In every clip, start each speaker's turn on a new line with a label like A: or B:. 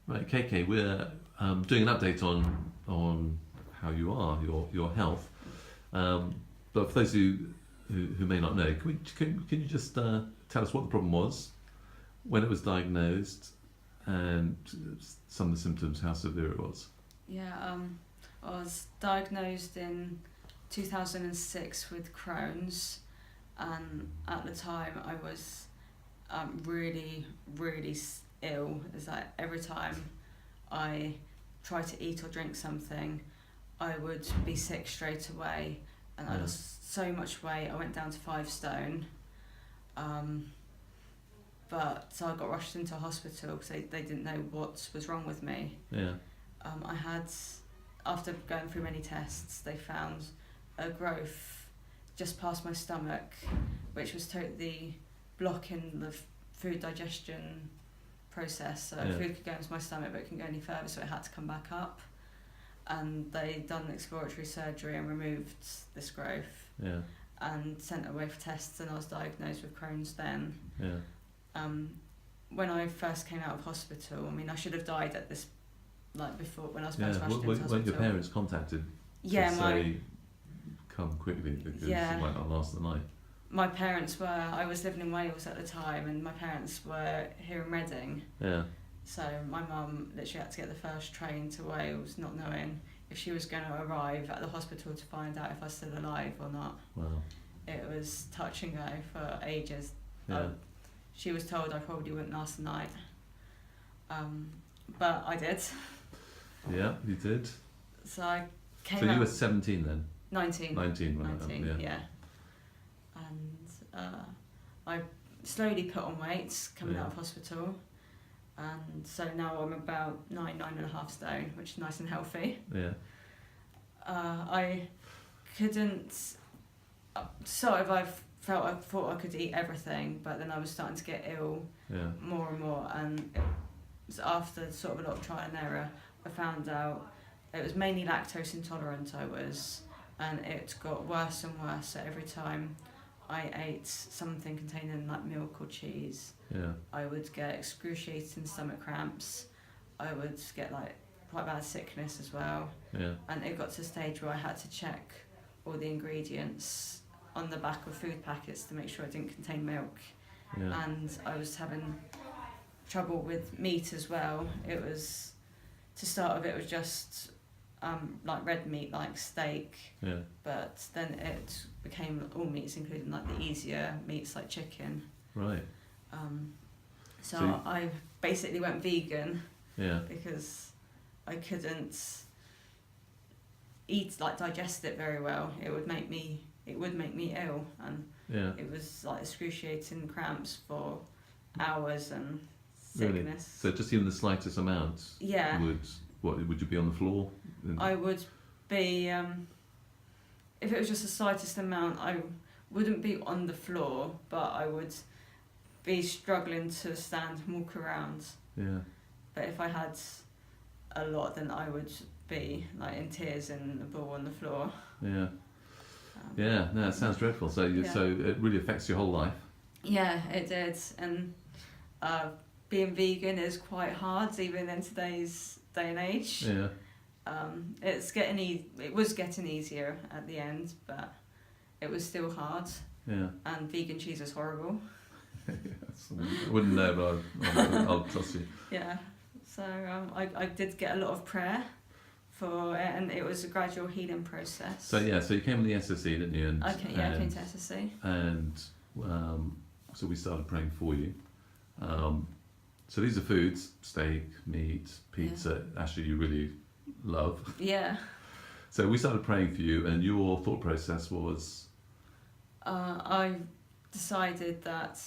A: Right, KK, we're doing an update on how you are, your health. But for those who may not know, can you just tell us what the problem was, when it was diagnosed, and some of the symptoms, how severe it was?
B: Yeah, I was diagnosed in 2006 with Crohn's, and at the time I was really, really ill. It's like every time I tried to eat or drink something, I would be sick straight away, and I lost so much weight. I went down to 5 stone. But so I got rushed into hospital because they didn't know what was wrong with me.
A: Yeah.
B: I had, after going through many tests, they found a growth just past my stomach, which was totally blocking the food digestion process. So food could go into my stomach, but it couldn't go any further, so it had to come back up. And they done exploratory surgery and removed this growth.
A: Yeah.
B: And sent it away for tests, and I was diagnosed with Crohn's then.
A: Yeah.
B: When I first came out of hospital, I mean, I should have died at this, like before, when I was first rushed into hospital.
A: Weren't your parents contacted to say, come quickly because you might not last the night?
B: My parents were, I was living in Wales at the time, and my parents were here in Reading.
A: Yeah.
B: So my mum literally had to get the first train to Wales, not knowing if she was going to arrive at the hospital to find out if I was still alive or not.
A: Wow.
B: It was touch and go for ages.
A: Yeah.
B: She was told I probably wouldn't last the night. But I did.
A: Yeah, you did.
B: So I came
A: So
B: out...
A: you were 17 then?
B: 19.
A: 19, right?
B: 19, yeah. And I slowly put on weight coming out of hospital. And so now I'm about 9.5 stone, which is nice and healthy.
A: Yeah.
B: I couldn't... Sort of, I thought I could eat everything, but then I was starting to get ill more and more. And it was after sort of a lot of trial and error, I found out it was mainly lactose intolerant I was, and it got worse and worse. So every time I ate something containing like milk or cheese, I would get excruciating stomach cramps. I would get like quite bad sickness as well. Yeah. And it got to a stage where I had to check all the ingredients on the back of food packets to make sure it didn't contain milk. Yeah. And I was having trouble with meat as well. It was, to start with, it was just like red meat, like steak. Yeah. But then it became all meats, including like the easier meats like chicken. Right. So I basically went vegan. Yeah. Because I couldn't eat, like digest it very well. It would make me ill, and it was like excruciating cramps for hours and sickness.
A: Really? So just even the slightest amount would you be on the floor?
B: I would be, if it was just the slightest amount, I wouldn't be on the floor, but I would be struggling to stand and walk around. Yeah. But if I had a lot, then I would be like in tears in a ball on the floor. Yeah.
A: Yeah, no, it sounds dreadful. So it really affects your whole life. Yeah,
B: it did. And being vegan is quite hard, even in today's day and age. Yeah. It was getting easier at the end, but it was still hard. Yeah. And vegan cheese is horrible.
A: Yes, I wouldn't know, but I'll trust you.
B: Yeah. So I did get a lot of prayer for it, and it was a gradual healing process.
A: So you came with the SSC, didn't you?
B: I came to SSC.
A: And so we started praying for you. So these are foods: steak, meat, pizza. Yeah. Actually, you really love. Yeah. So we started praying for you, and your thought process was?
B: I decided that.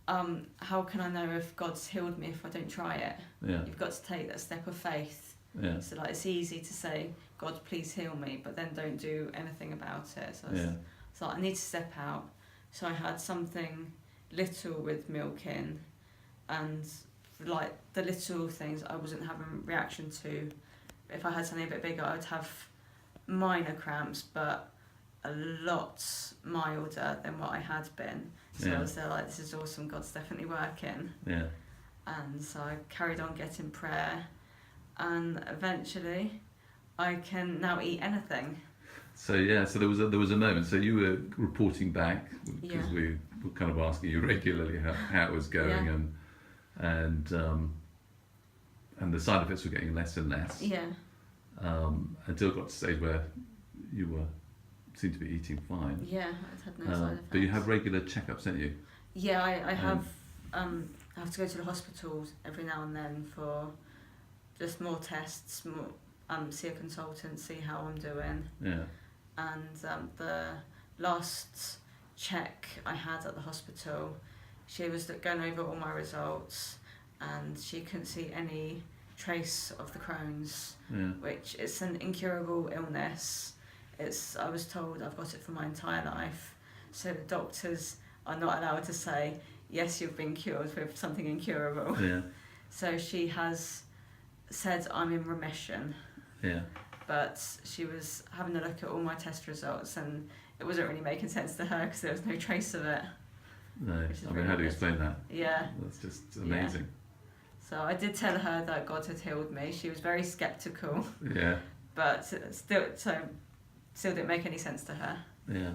B: How can I know if God's healed me if I don't try it? Yeah. You've got to take that step of faith. Yeah. So like it's easy to say, God, please heal me, but then don't do anything about it. So I need to step out. So I had something little with milk in, and like the little things I wasn't having reaction to. If I had something a bit bigger, I would have minor cramps, but a lot milder than what I had been. So I was there like, this is awesome, God's definitely working. Yeah. and so I carried on getting prayer, and eventually I can now eat anything.
A: So yeah, so there was a moment. So you were reporting back because
B: Yeah.
A: we were kind of asking you regularly how it was going, and the side effects were getting less and less.
B: Yeah.
A: Until it got to the stage where you seemed to be eating fine.
B: Yeah, I've had no side effects.
A: But you have regular checkups, don't you?
B: Yeah, I have. I have to go to the hospital every now and then for just more tests, see a consultant, see how I'm doing.
A: Yeah.
B: And the last check I had at the hospital, she was going over all my results, and she couldn't see any trace of the Crohn's, which is an incurable illness. I was told I've got it for my entire life, so the doctors are not allowed to say, yes, you've been cured with something incurable.
A: Yeah.
B: So she has said I'm in remission.
A: Yeah.
B: But she was having a look at all my test results, and it wasn't really making sense to her because there was no trace of it.
A: No, I mean,
B: really
A: how do you
B: good.
A: explain that?
B: Yeah.
A: That's just amazing.
B: So I did tell her that God had healed me. She was very sceptical.
A: Yeah.
B: But still didn't make any sense to her.
A: Yeah.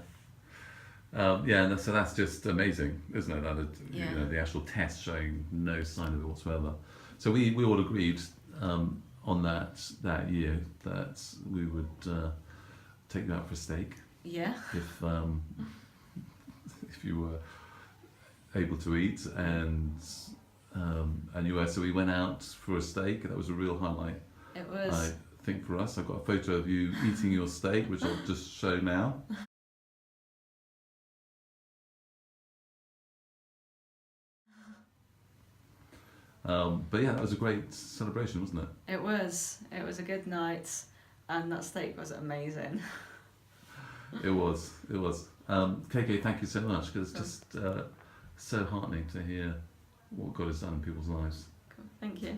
A: And so that's just amazing, isn't it? That
B: Yeah.
A: you know, the actual test showing no sign of it whatsoever. So we all agreed on that year that we would take you out for a steak
B: Yeah.
A: if you were able to eat, and you were. So we went out for a steak. That was a real highlight.
B: It was.
A: I think for us. I've got a photo of you eating your steak, which I'll just show now. But yeah, that was a great celebration, wasn't it?
B: It was. It was a good night, and that steak was amazing.
A: It was. KK, thank you so much, because it's just so heartening to hear what God has done in people's lives.
B: Cool. Thank you.